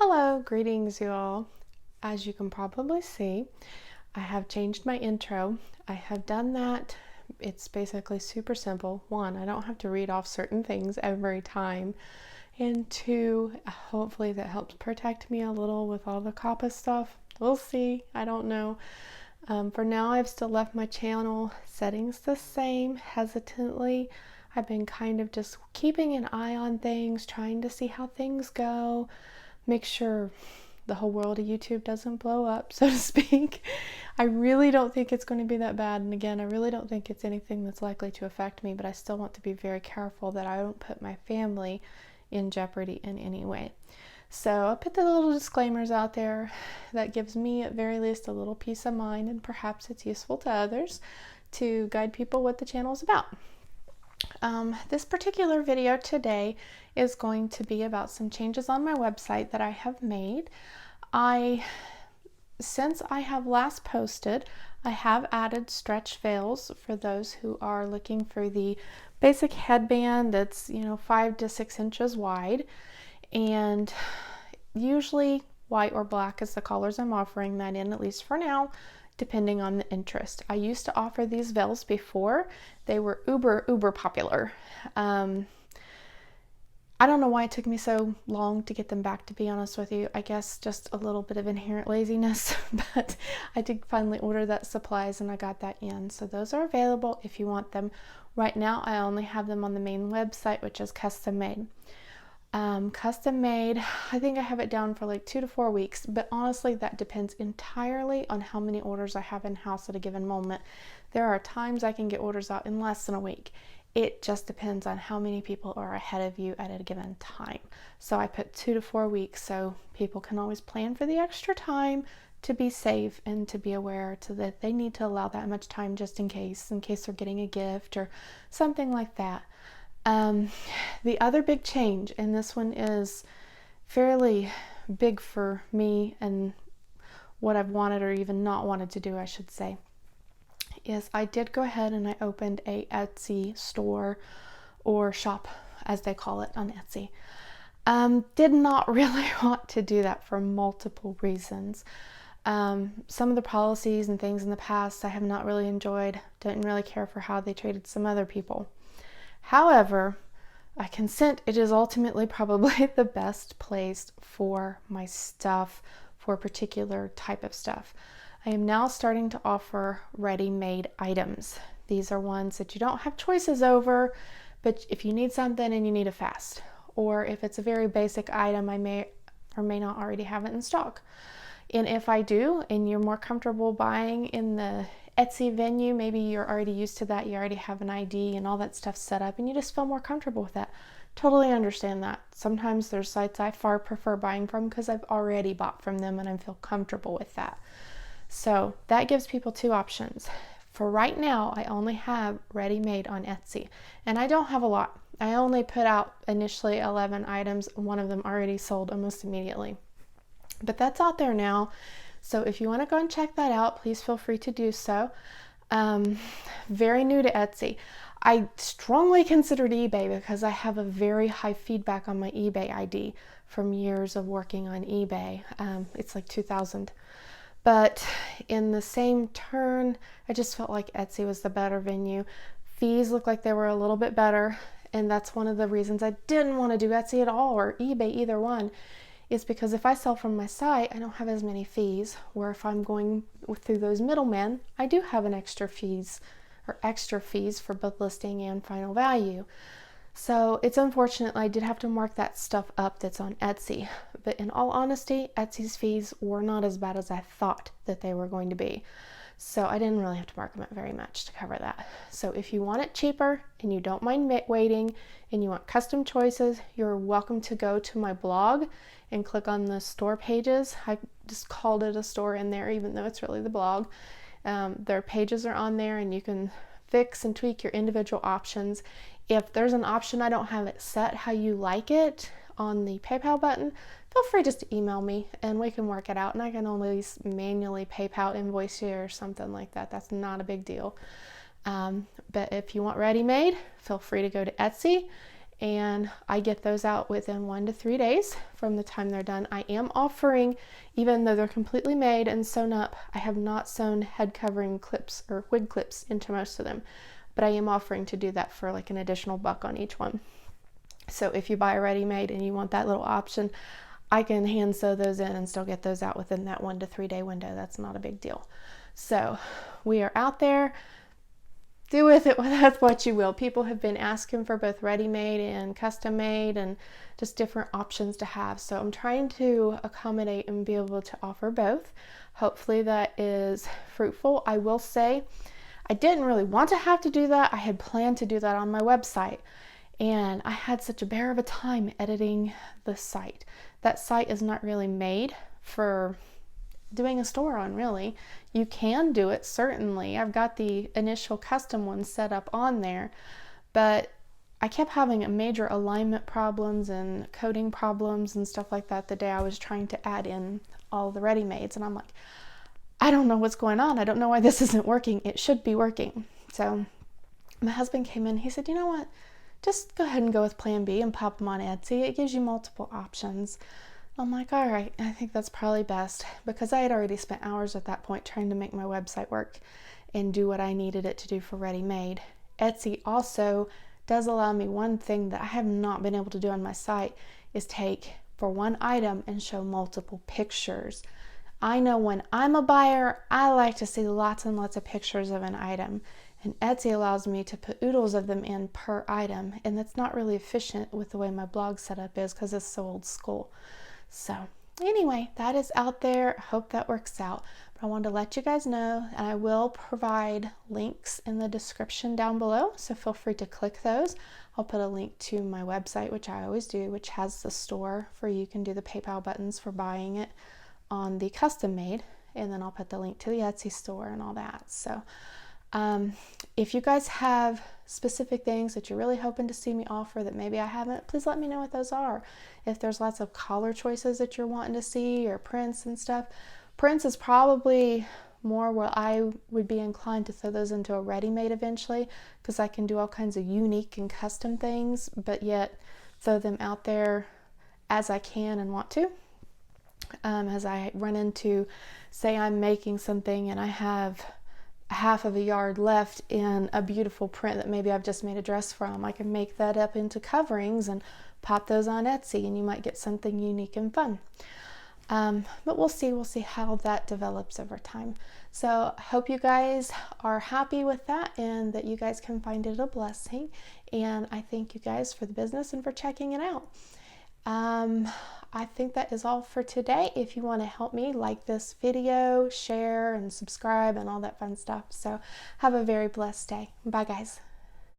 Hello, greetings you all. As you can probably see, I have changed my intro. I have done that. It's basically super simple. One, I don't have to read off certain things every time. And two, hopefully that helps protect me a little with all the COPPA stuff. We'll see. I don't know. For now, I've still left my channel settings the same, hesitantly. I've been kind of just keeping an eye on things, trying to see how things go, make sure the whole world of YouTube doesn't blow up, so to speak. I really don't think it's going to be that bad, and again, I really don't think it's anything that's likely to affect me, but I still want to be very careful that I don't put my family in jeopardy in any way. So I'll put the little disclaimers out there. That gives me at very least a little peace of mind, and perhaps it's useful to others to guide people what the channel is about. This particular video today is going to be about some changes on my website that I have made. Since I have last posted, I have added stretch veils for those who are looking for the basic headband that's 5 to 6 inches wide, and usually white or black is the colors I'm offering that in, at least for now, depending on the interest. I used to offer these veils before. They were uber popular. I don't know why it took me so long to get them back, to be honest with you. I guess just a little bit of inherent laziness, but I did finally order that supplies and I got that in. So those are available if you want them. Right now, I only have them on the main website, which is custom made. Custom made, I think I have it down for like 2 to 4 weeks, but honestly that depends entirely on how many orders I have in house at a given moment. There are times I can get orders out in less than a week. It just depends on how many people are ahead of you at a given time. So I put 2 to 4 weeks so people can always plan for the extra time to be safe and to be aware so that they need to allow that much time just in case they're getting a gift or something like that. The other big change, and this one is fairly big for me and what I've wanted or even not wanted to do, I should say, is I did go ahead and I opened a Etsy store or shop, as they call it, on Etsy. Did not really want to do that for multiple reasons. Some of the policies and things in the past I have not really enjoyed. Didn't really care for how they treated some other people. However, I consent it is ultimately probably the best place for my stuff, for a particular type of stuff. I am now starting to offer ready-made items. These are ones that you don't have choices over, but if you need something and you need it fast, or if it's a very basic item, I may or may not already have it in stock. And if I do, and you're more comfortable buying in the Etsy venue, maybe you're already used to that, you already have an ID and all that stuff set up, and you just feel more comfortable with that. Totally understand that. Sometimes there's sites I far prefer buying from because I've already bought from them and I feel comfortable with that. So that gives people two options. For right now, I only have ready-made on Etsy, and I don't have a lot. I only put out initially 11 items, one of them already sold almost immediately. But that's out there now. So if you want to go and check that out, please feel free to do so. Very new to Etsy. I strongly considered eBay because I have a very high feedback on my eBay ID from years of working on eBay. It's like 2000. But in the same turn, I just felt like Etsy was the better venue. Fees looked like they were a little bit better. And that's one of the reasons I didn't want to do Etsy at all, or eBay, either one. Is because if I sell from my site, I don't have as many fees, where if I'm going through those middlemen, I do have an extra fees for both listing and final value. So it's unfortunate I did have to mark that stuff up that's on Etsy. But in all honesty, Etsy's fees were not as bad as I thought that they were going to be. So I didn't really have to mark them up very much to cover that. So if you want it cheaper and you don't mind waiting and you want custom choices, you're welcome to go to my blog and click on the store pages. I just called it a store in there, even though it's really the blog. Their pages are on there and you can fix and tweak your individual options. If there's an option I don't have it set how you like it on the PayPal button, feel free just to email me and we can work it out, and I can always manually PayPal invoice you or something like that. That's not a big deal. But if you want ready-made, feel free to go to Etsy and I get those out within 1 to 3 days from the time they're done. I am offering, even though they're completely made and sewn up, I have not sewn head covering clips or wig clips into most of them, but I am offering to do that for like an additional $1 on each one. So if you buy a ready-made and you want that little option, I can hand sew those in and still get those out within that 1 to 3 day window. That's not a big deal. So we are out there. Do with it what you will. People have been asking for both ready-made and custom-made and just different options to have. So I'm trying to accommodate and be able to offer both. Hopefully that is fruitful. I will say I didn't really want to have to do that. I had planned to do that on my website, and I had such a bear of a time editing the site. That site is not really made for doing a store on, really. You can do it, certainly. I've got the initial custom one set up on there, but I kept having major alignment problems and coding problems and stuff like that the day I was trying to add in all the ready-mades, and I'm like, I don't know what's going on. I don't know why this isn't working. It should be working. So my husband came in, he said, you know what, just go ahead and go with plan B and pop them on Etsy. It gives you multiple options. I'm like, all right, I think that's probably best, because I had already spent hours at that point trying to make my website work and do what I needed it to do for ready-made. Etsy also does allow me one thing that I have not been able to do on my site, is take for one item and show multiple pictures. I know when I'm a buyer, I like to see lots and lots of pictures of an item, and Etsy allows me to put oodles of them in per item, and that's not really efficient with the way my blog setup is because it's so old school. So anyway, that is out there. I hope that works out. But I wanted to let you guys know, and I will provide links in the description down below, so feel free to click those. I'll put a link to my website, which I always do, which has the store for you can do the PayPal buttons for buying it on the custom made, and then I'll put the link to the Etsy store and all that. So if you guys have specific things that you're really hoping to see me offer that maybe I haven't, please let me know what those are. If there's lots of collar choices that you're wanting to see, or prints and stuff, prints is probably more where I would be inclined to throw those into a ready-made eventually, because I can do all kinds of unique and custom things, but yet throw them out there as I can and want to. As I run into, say I'm making something and I have half of a yard left in a beautiful print that maybe I've just made a dress from, I can make that up into coverings and pop those on Etsy, and you might get something unique and fun. But we'll see how that develops over time. So I hope you guys are happy with that, and that you guys can find it a blessing. And I thank you guys for the business and for checking it out. I think that is all for today. If you want to help me, like this video, share and subscribe and all that fun stuff. So have a very blessed day. Bye guys.